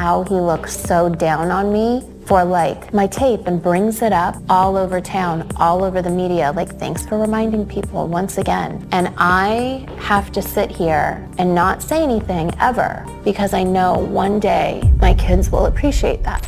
how he looks so down on me for like my tape and brings it up all over town, all over the media, like, thanks for reminding people once again. And I have to sit here and not say anything ever because I know one day my kids will appreciate that.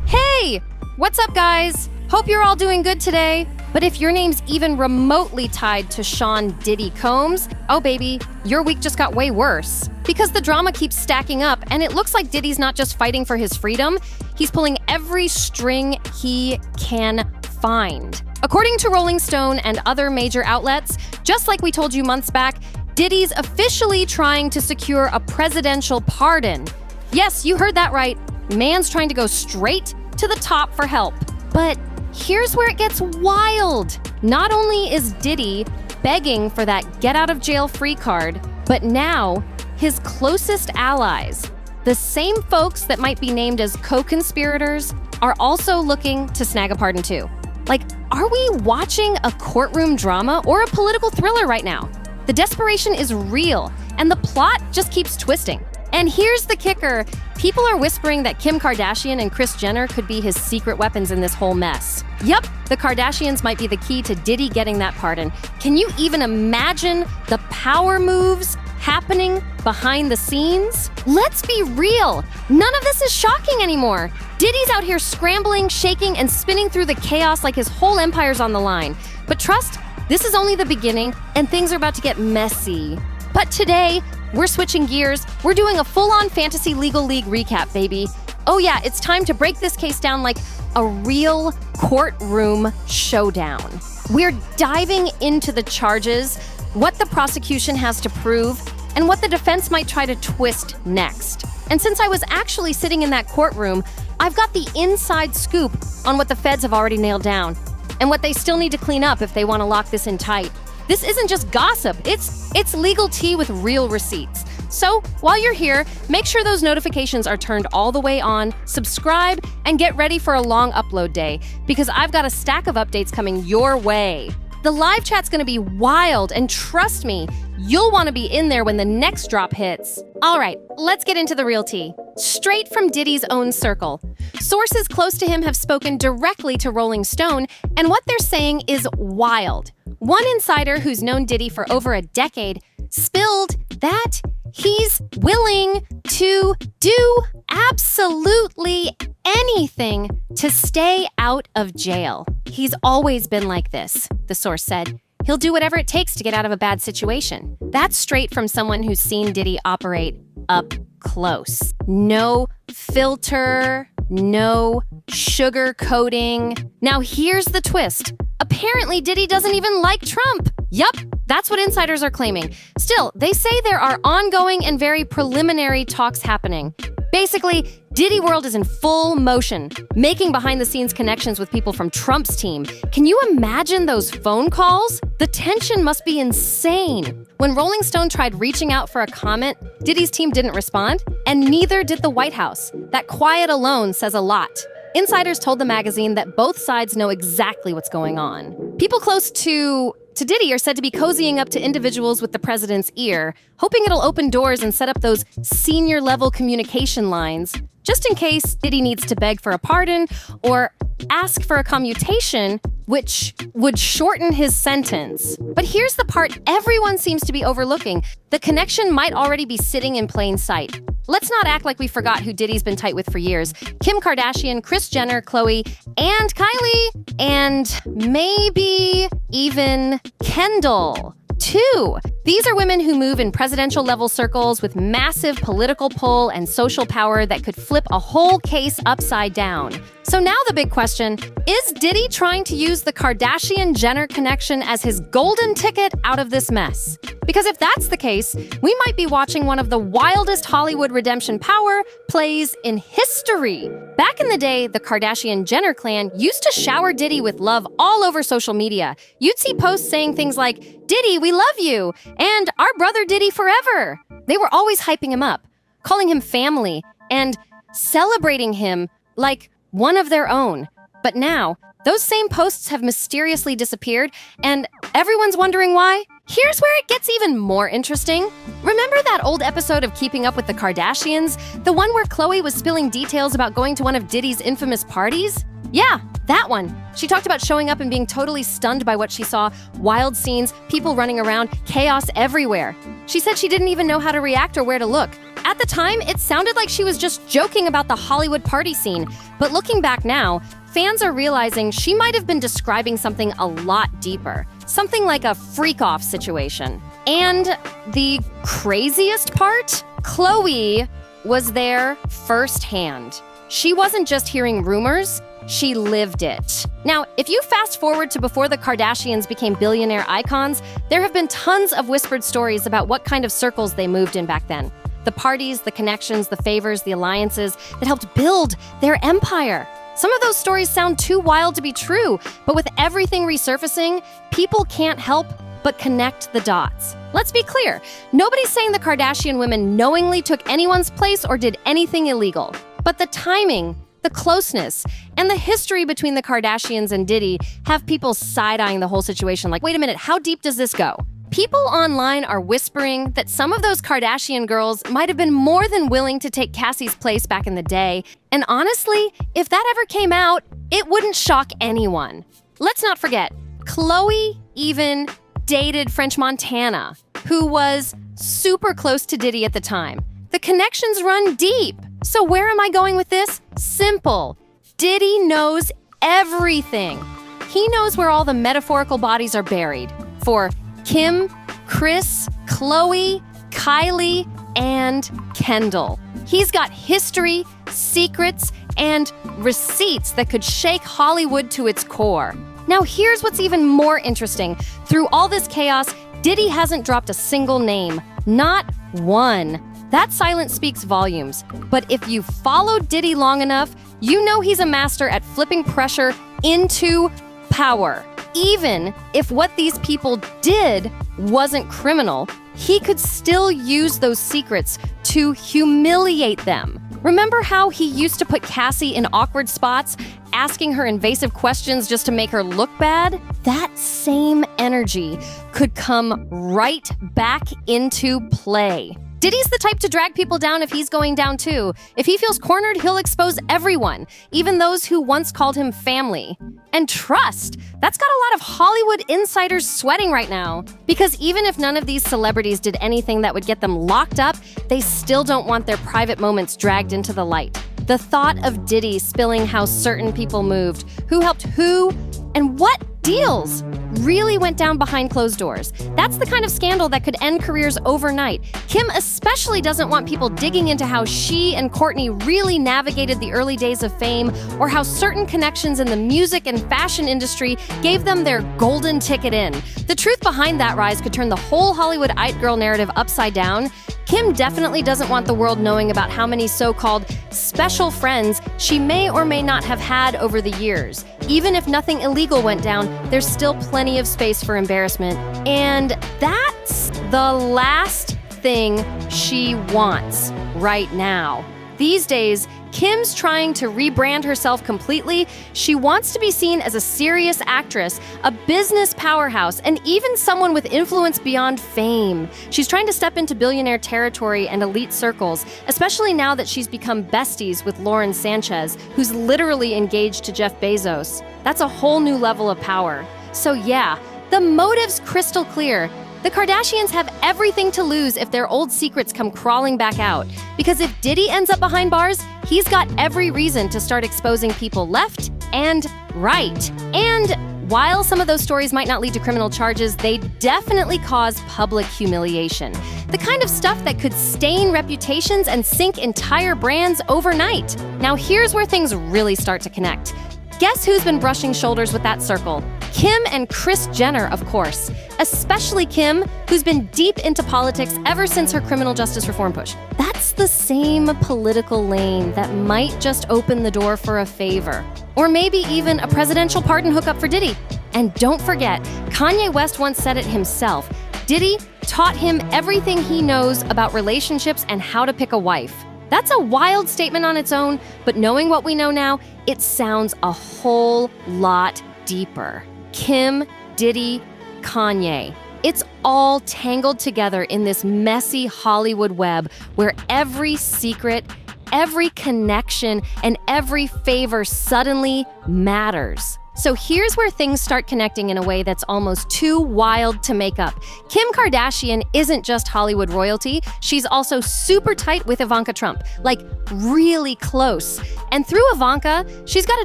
Hey, what's up, guys? Hope you're all doing good today. But if your name's even remotely tied to Sean Diddy Combs, oh baby, your week just got way worse. Because the drama keeps stacking up, and it looks like Diddy's not just fighting for his freedom, he's pulling every string he can find. According to Rolling Stone and other major outlets, just like we told you months back, Diddy's officially trying to secure a presidential pardon. Yes, you heard that right. Man's trying to go straight to the top for help. But here's where it gets wild. Not only is Diddy begging for that get-out-of-jail-free card, but now his closest allies, the same folks that might be named as co-conspirators, are also looking to snag a pardon too. Like, are we watching a courtroom drama or a political thriller right now? The desperation is real, and the plot just keeps twisting. And here's the kicker. People are whispering that Kim Kardashian and Kris Jenner could be his secret weapons in this whole mess. Yup, the Kardashians might be the key to Diddy getting that pardon. Can you even imagine the power moves happening behind the scenes? Let's be real. None of this is shocking anymore. Diddy's out here scrambling, shaking, and spinning through the chaos like his whole empire's on the line. But trust, this is only the beginning, and things are about to get messy. But today, we're switching gears. We're doing a full-on fantasy legal league recap, baby. Oh yeah, it's time to break this case down like a real courtroom showdown. We're diving into the charges, what the prosecution has to prove, and what the defense might try to twist next. And since I was actually sitting in that courtroom, I've got the inside scoop on what the feds have already nailed down and what they still need to clean up if they want to lock this in tight. This isn't just gossip, it's legal tea with real receipts. So while you're here, make sure those notifications are turned all the way on, subscribe, and get ready for a long upload day, because I've got a stack of updates coming your way. The live chat's gonna be wild, and trust me, you'll wanna be in there when the next drop hits. All right, let's get into the real tea. Straight from Diddy's own circle. Sources close to him have spoken directly to Rolling Stone, and what they're saying is wild. One insider who's known Diddy for over a decade spilled that he's willing to do absolutely anything to stay out of jail. He's always been like this, the source said. He'll do whatever it takes to get out of a bad situation. That's straight from someone who's seen Diddy operate up close. No filter, no sugar coating. Now here's the twist. Apparently Diddy doesn't even like Trump. Yup, that's what insiders are claiming. Still, they say there are ongoing and very preliminary talks happening. Basically, Diddy World is in full motion, making behind-the-scenes connections with people from Trump's team. Can you imagine those phone calls? The tension must be insane. When Rolling Stone tried reaching out for a comment, Diddy's team didn't respond, and neither did the White House. That quiet alone says a lot. Insiders told the magazine that both sides know exactly what's going on. People close to Diddy are said to be cozying up to individuals with the president's ear, hoping it'll open doors and set up those senior-level communication lines, just in case Diddy needs to beg for a pardon or ask for a commutation, which would shorten his sentence. But here's the part everyone seems to be overlooking. The connection might already be sitting in plain sight. Let's not act like we forgot who Diddy's been tight with for years. Kim Kardashian, Kris Jenner, Khloe, and Kylie, and maybe even Kendall, too. These are women who move in presidential-level circles with massive political pull and social power that could flip a whole case upside down. So now the big question, is Diddy trying to use the Kardashian-Jenner connection as his golden ticket out of this mess? Because if that's the case, we might be watching one of the wildest Hollywood redemption power plays in history. Back in the day, the Kardashian-Jenner clan used to shower Diddy with love all over social media. You'd see posts saying things like, "Diddy, we love you," and "Our brother Diddy forever." They were always hyping him up, calling him family, and celebrating him like one of their own. But now, those same posts have mysteriously disappeared, and everyone's wondering why. Here's where it gets even more interesting. Remember that old episode of Keeping Up with the Kardashians? The one where Khloe was spilling details about going to one of Diddy's infamous parties? Yeah, that one. She talked about showing up and being totally stunned by what she saw. Wild scenes, people running around, chaos everywhere. She said she didn't even know how to react or where to look. At the time, it sounded like she was just joking about the Hollywood party scene. But looking back now, fans are realizing she might have been describing something a lot deeper. Something like a freak-off situation. And the craziest part? Khloe was there firsthand. She wasn't just hearing rumors, she lived it. Now, if you fast forward to before the Kardashians became billionaire icons, there have been tons of whispered stories about what kind of circles they moved in back then. The parties, the connections, the favors, the alliances that helped build their empire. Some of those stories sound too wild to be true, but with everything resurfacing, people can't help but connect the dots. Let's be clear, nobody's saying the Kardashian women knowingly took anyone's place or did anything illegal. But the timing, the closeness, and the history between the Kardashians and Diddy have people side-eyeing the whole situation like, wait a minute, how deep does this go? People online are whispering that some of those Kardashian girls might have been more than willing to take Cassie's place back in the day. And honestly, if that ever came out, it wouldn't shock anyone. Let's not forget, Khloe even dated French Montana, who was super close to Diddy at the time. The connections run deep. So where am I going with this? Simple. Diddy knows everything. He knows where all the metaphorical bodies are buried. For Kim, Kris, Khloe, Kylie, and Kendall. He's got history, secrets, and receipts that could shake Hollywood to its core. Now here's what's even more interesting. Through all this chaos, Diddy hasn't dropped a single name. Not one. That silence speaks volumes. But if you followed Diddy long enough, you know he's a master at flipping pressure into power. Even if what these people did wasn't criminal, he could still use those secrets to humiliate them. Remember how he used to put Cassie in awkward spots, asking her invasive questions just to make her look bad? That same energy could come right back into play. Diddy's the type to drag people down if he's going down too. If he feels cornered, he'll expose everyone, even those who once called him family. And trust, that's got a lot of Hollywood insiders sweating right now. Because even if none of these celebrities did anything that would get them locked up, they still don't want their private moments dragged into the light. The thought of Diddy spilling how certain people moved, who helped who, and what deals really went down behind closed doors. That's the kind of scandal that could end careers overnight. Kim especially doesn't want people digging into how she and Kourtney really navigated the early days of fame, or how certain connections in the music and fashion industry gave them their golden ticket in. The truth behind that rise could turn the whole Hollywood it girl narrative upside down. Kim definitely doesn't want the world knowing about how many so-called special friends she may or may not have had over the years. Even if nothing illegal went down, there's still plenty of space for embarrassment. And that's the last thing she wants right now. These days, Kim's trying to rebrand herself completely. She wants to be seen as a serious actress, a business powerhouse, and even someone with influence beyond fame. She's trying to step into billionaire territory and elite circles, especially now that she's become besties with Lauren Sanchez, who's literally engaged to Jeff Bezos. That's a whole new level of power. So yeah, the motive's crystal clear. The Kardashians have everything to lose if their old secrets come crawling back out. Because if Diddy ends up behind bars, he's got every reason to start exposing people left and right. And while some of those stories might not lead to criminal charges, they definitely cause public humiliation. The kind of stuff that could stain reputations and sink entire brands overnight. Now here's where things really start to connect. Guess who's been brushing shoulders with that circle? Kim and Kris Jenner, of course. Especially Kim, who's been deep into politics ever since her criminal justice reform push. That's the same political lane that might just open the door for a favor. Or maybe even a presidential pardon hookup for Diddy. And don't forget, Kanye West once said it himself. Diddy taught him everything he knows about relationships and how to pick a wife. That's a wild statement on its own, but knowing what we know now, it sounds a whole lot deeper. Kim, Diddy, Kanye. It's all tangled together in this messy Hollywood web where every secret, every connection, and every favor suddenly matters. So here's where things start connecting in a way that's almost too wild to make up. Kim Kardashian isn't just Hollywood royalty, she's also super tight with Ivanka Trump, like really close. And through Ivanka, she's got a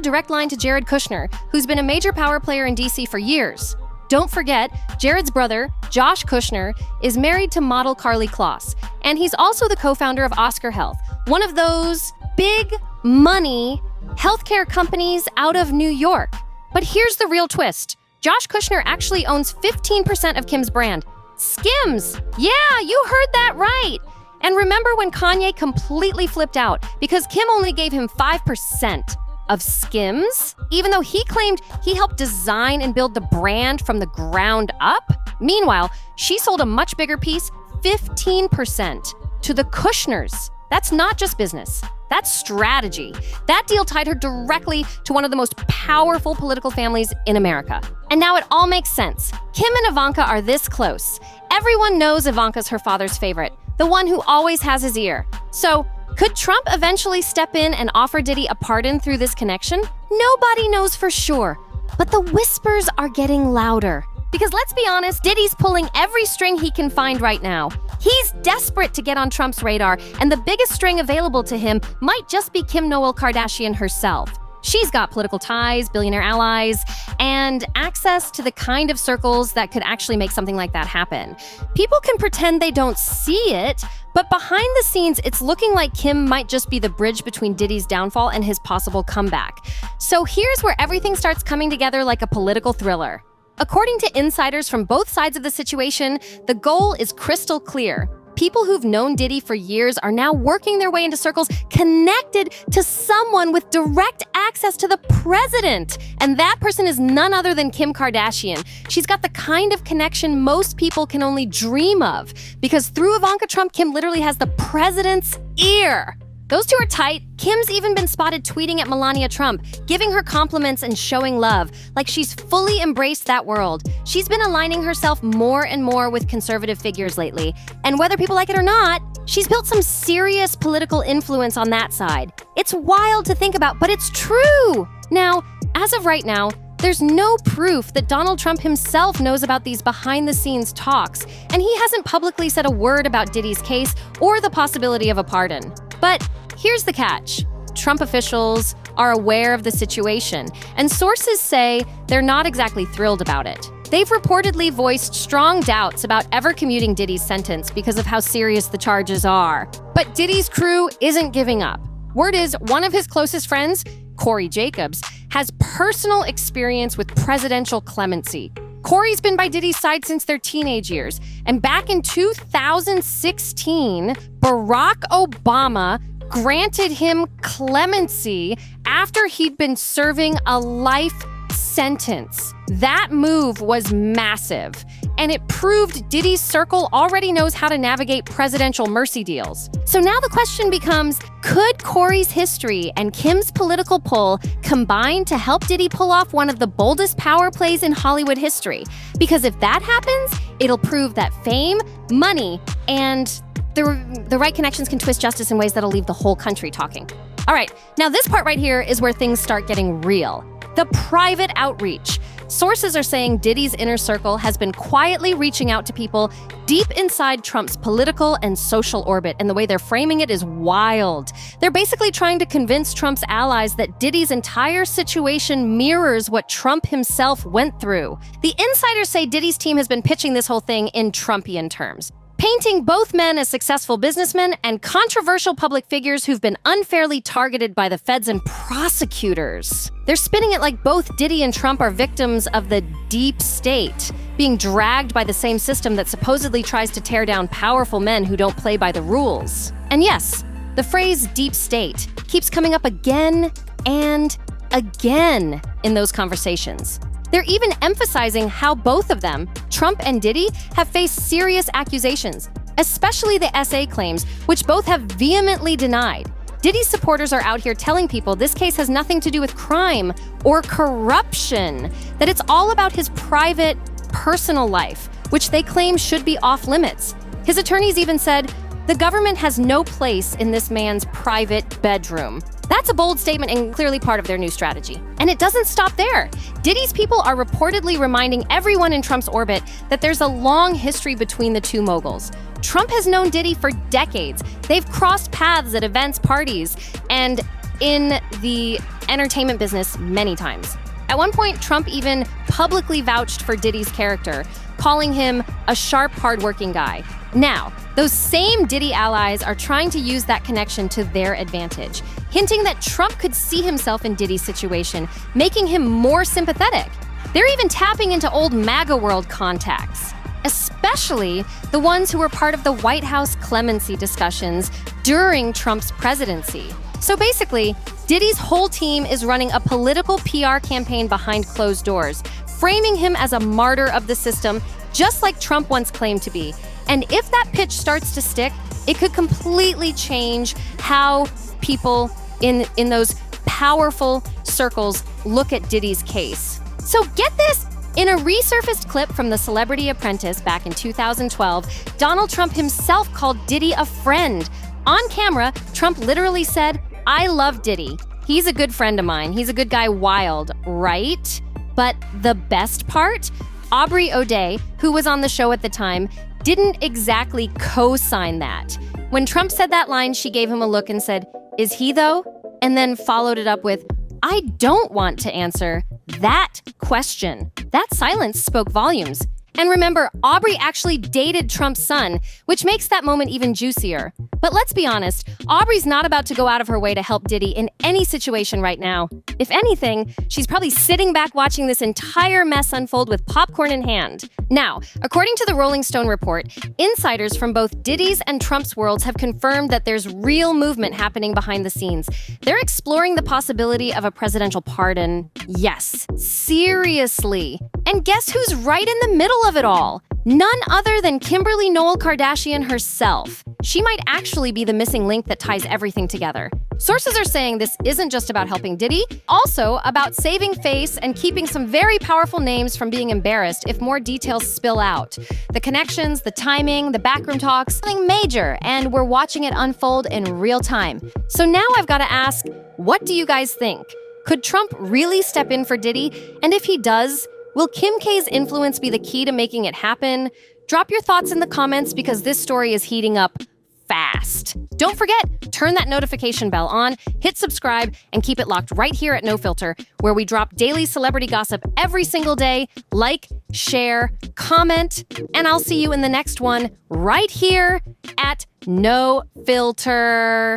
direct line to Jared Kushner, who's been a major power player in DC for years. Don't forget, Jared's brother, Josh Kushner, is married to model Karlie Kloss, and he's also the co-founder of Oscar Health, one of those big money healthcare companies out of New York. But here's the real twist. Josh Kushner actually owns 15% of Kim's brand. Skims! Yeah, you heard that right! And remember when Kanye completely flipped out because Kim only gave him 5% of Skims, even though he claimed he helped design and build the brand from the ground up? Meanwhile, she sold a much bigger piece, 15%, to the Kushners. That's not just business. That's strategy. That deal tied her directly to one of the most powerful political families in America. And now it all makes sense. Kim and Ivanka are this close. Everyone knows Ivanka's her father's favorite, the one who always has his ear. So, could Trump eventually step in and offer Diddy a pardon through this connection? Nobody knows for sure, but the whispers are getting louder. Because let's be honest, Diddy's pulling every string he can find right now. He's desperate to get on Trump's radar, and the biggest string available to him might just be Kim Kardashian herself. She's got political ties, billionaire allies, and access to the kind of circles that could actually make something like that happen. People can pretend they don't see it, but behind the scenes, it's looking like Kim might just be the bridge between Diddy's downfall and his possible comeback. So here's where everything starts coming together like a political thriller. According to insiders from both sides of the situation, the goal is crystal clear. People who've known Diddy for years are now working their way into circles connected to someone with direct access to the president. And that person is none other than Kim Kardashian. She's got the kind of connection most people can only dream of. Because through Ivanka Trump, Kim literally has the president's ear. Those two are tight. Kim's even been spotted tweeting at Melania Trump, giving her compliments and showing love, like she's fully embraced that world. She's been aligning herself more and more with conservative figures lately. And whether people like it or not, she's built some serious political influence on that side. It's wild to think about, but it's true. Now, as of right now, there's no proof that Donald Trump himself knows about these behind-the-scenes talks, and he hasn't publicly said a word about Diddy's case or the possibility of a pardon. But here's the catch. Trump officials are aware of the situation, and sources say they're not exactly thrilled about it. They've reportedly voiced strong doubts about ever commuting Diddy's sentence because of how serious the charges are. But Diddy's crew isn't giving up. Word is one of his closest friends, Corey Jacobs, has personal experience with presidential clemency. Corey's been by Diddy's side since their teenage years, and back in 2016, Barack Obama granted him clemency after he'd been serving a life sentence. That move was massive, and it proved Diddy's circle already knows how to navigate presidential mercy deals. So now the question becomes, could Corey's history and Kim's political pull combine to help Diddy pull off one of the boldest power plays in Hollywood history? Because if that happens, it'll prove that fame, money, and the right connections can twist justice in ways that'll leave the whole country talking. All right, now this part right here is where things start getting real. The private outreach. Sources are saying Diddy's inner circle has been quietly reaching out to people deep inside Trump's political and social orbit, and the way they're framing it is wild. They're basically trying to convince Trump's allies that Diddy's entire situation mirrors what Trump himself went through. The insiders say Diddy's team has been pitching this whole thing in Trumpian terms, painting both men as successful businessmen and controversial public figures who've been unfairly targeted by the feds and prosecutors. They're spinning it like both Diddy and Trump are victims of the deep state, being dragged by the same system that supposedly tries to tear down powerful men who don't play by the rules. And yes, the phrase deep state keeps coming up again and again in those conversations. They're even emphasizing how both of them, Trump and Diddy, have faced serious accusations, especially the SA claims, which both have vehemently denied. Diddy's supporters are out here telling people this case has nothing to do with crime or corruption, that it's all about his private, personal life, which they claim should be off limits. His attorneys even said, "The government has no place in this man's private bedroom." That's a bold statement and clearly part of their new strategy. And it doesn't stop there. Diddy's people are reportedly reminding everyone in Trump's orbit that there's a long history between the two moguls. Trump has known Diddy for decades. They've crossed paths at events, parties, and in the entertainment business many times. At one point, Trump even publicly vouched for Diddy's character, calling him a sharp, hardworking guy. Now, those same Diddy allies are trying to use that connection to their advantage, hinting that Trump could see himself in Diddy's situation, making him more sympathetic. They're even tapping into old MAGA world contacts, especially the ones who were part of the White House clemency discussions during Trump's presidency. So basically, Diddy's whole team is running a political PR campaign behind closed doors, framing him as a martyr of the system, just like Trump once claimed to be. And if that pitch starts to stick, it could completely change how people in those powerful circles look at Diddy's case. So get this! In a resurfaced clip from The Celebrity Apprentice back in 2012, Donald Trump himself called Diddy a friend. On camera, Trump literally said, "I love Diddy. He's a good friend of mine. He's a good guy, wild, right?" But the best part? Aubrey O'Day, who was on the show at the time, didn't exactly co-sign that. When Trump said that line, she gave him a look and said, "Is he though?" And then followed it up with, "I don't want to answer that question." That silence spoke volumes. And remember, Aubrey actually dated Trump's son, which makes that moment even juicier. But let's be honest, Aubrey's not about to go out of her way to help Diddy in any situation right now. If anything, she's probably sitting back watching this entire mess unfold with popcorn in hand. Now, according to the Rolling Stone report, insiders from both Diddy's and Trump's worlds have confirmed that there's real movement happening behind the scenes. They're exploring the possibility of a presidential pardon. Yes, seriously. And guess who's right in the middle of it all? None other than Kimberly Noel Kardashian herself. She might actually be the missing link that ties everything together. Sources are saying this isn't just about helping Diddy, also about saving face and keeping some very powerful names from being embarrassed if more details spill out. The connections, the timing, the backroom talks, something major, and we're watching it unfold in real time. So now I've got to ask, what do you guys think? Could Trump really step in for Diddy? And if he does, will Kim K's influence be the key to making it happen? Drop your thoughts in the comments because this story is heating up fast. Don't forget, turn that notification bell on, hit subscribe, and keep it locked right here at NoFilter, where we drop daily celebrity gossip every single day. Like, share, comment, and I'll see you in the next one right here at NoFilter.